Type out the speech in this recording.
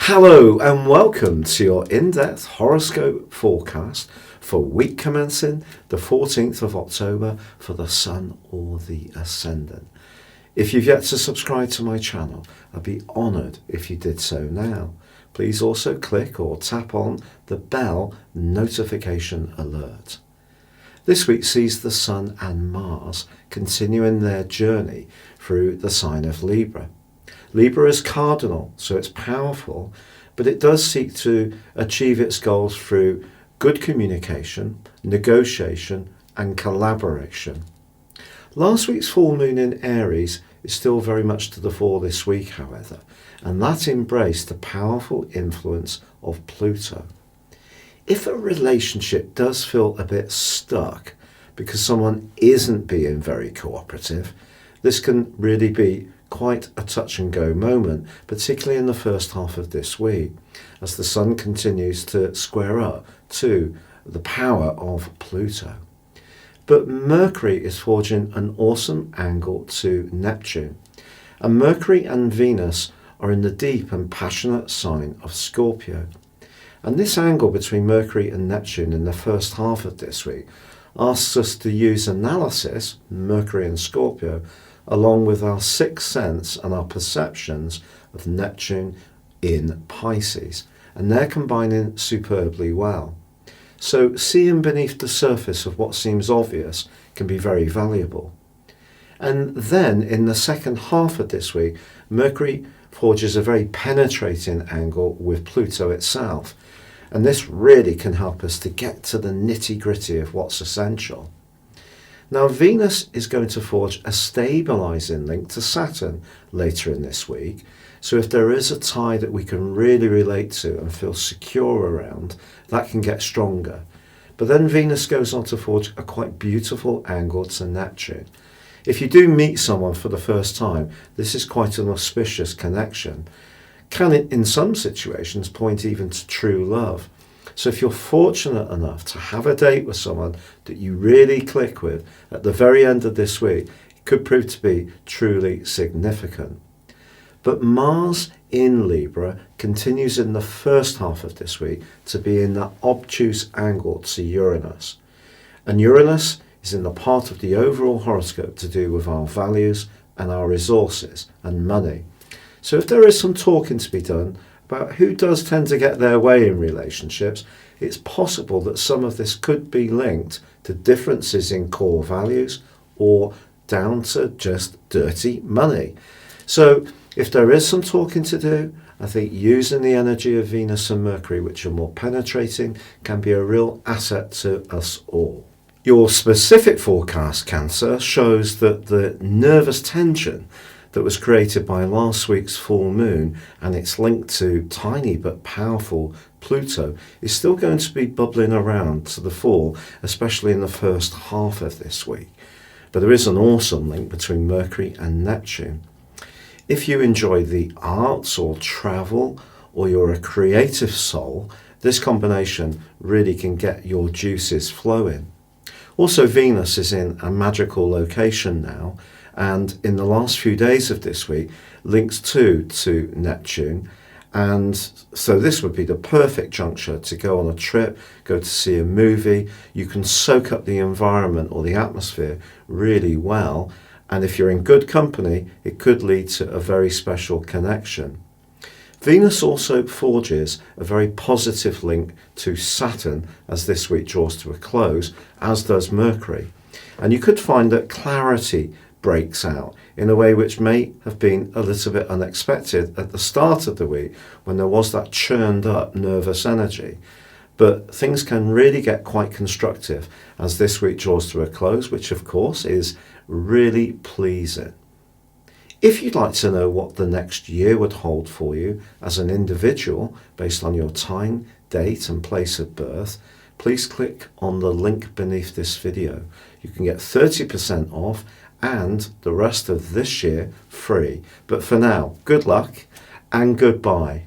Hello and welcome to your in-depth horoscope forecast for week commencing the 14th of October for the Sun or the Ascendant. If you've yet to subscribe to my channel, I'd be honoured if you did so now. Please also click or tap on the bell notification alert. This week sees the Sun and Mars continuing their journey through the sign of Libra. Libra is cardinal, so it's powerful, but it does seek to achieve its goals through good communication, negotiation, and collaboration. Last week's full moon in Aries is still very much to the fore this week, however, and that embraced the powerful influence of Pluto. If a relationship does feel a bit stuck because someone isn't being very cooperative, this can really be quite a touch and go moment, particularly in the first half of this week, as the Sun continues to square up to the power of Pluto. But Mercury is forging an awesome angle to Neptune, and Mercury and Venus are in the deep and passionate sign of Scorpio. And this angle between Mercury and Neptune in the first half of this week asks us to use analysis, Mercury and Scorpio, along with our sixth sense and our perceptions of Neptune in Pisces. And they're combining superbly well. So seeing beneath the surface of what seems obvious can be very valuable. And then in the second half of this week, Mercury forges a very penetrating angle with Pluto itself. And this really can help us to get to the nitty-gritty of what's essential. Now, Venus is going to forge a stabilising link to Saturn later in this week. So if there is a tie that we can really relate to and feel secure around, that can get stronger. But then Venus goes on to forge a quite beautiful angle to Neptune. If you do meet someone for the first time, this is quite an auspicious connection. Can it, in some situations, point even to true love? So if you're fortunate enough to have a date with someone that you really click with at the very end of this week, it could prove to be truly significant. But Mars in Libra continues in the first half of this week to be in that obtuse angle to Uranus. And Uranus is in the part of the overall horoscope to do with our values and our resources and money. So if there is some talking to be done about who does tend to get their way in relationships, it's possible that some of this could be linked to differences in core values or down to just dirty money. So if there is some talking to do, I think using the energy of Venus and Mercury, which are more penetrating, can be a real asset to us all. Your specific forecast, Cancer, shows that the nervous tension that was created by last week's full moon and its link to tiny but powerful Pluto is still going to be bubbling around to the fore, especially in the first half of this week. But there is an awesome link between Mercury and Neptune. If you enjoy the arts or travel, or you're a creative soul, this combination really can get your juices flowing. Also, Venus is in a magical location now, and in the last few days of this week links to Neptune, and so this would be the perfect juncture to go on a trip, go to see a movie. You can soak up the environment or the atmosphere really well, and if you're in good company, it could lead to a very special connection. Venus also forges a very positive link to Saturn as this week draws to a close, as does Mercury. And you could find that clarity breaks out in a way which may have been a little bit unexpected at the start of the week when there was that churned up nervous energy. But things can really get quite constructive as this week draws to a close, which of course is really pleasing. If you'd like to know what the next year would hold for you as an individual based on your time, date and place of birth, please click on the link beneath this video. You can get 30% off and the rest of this year free. But for now, good luck and goodbye.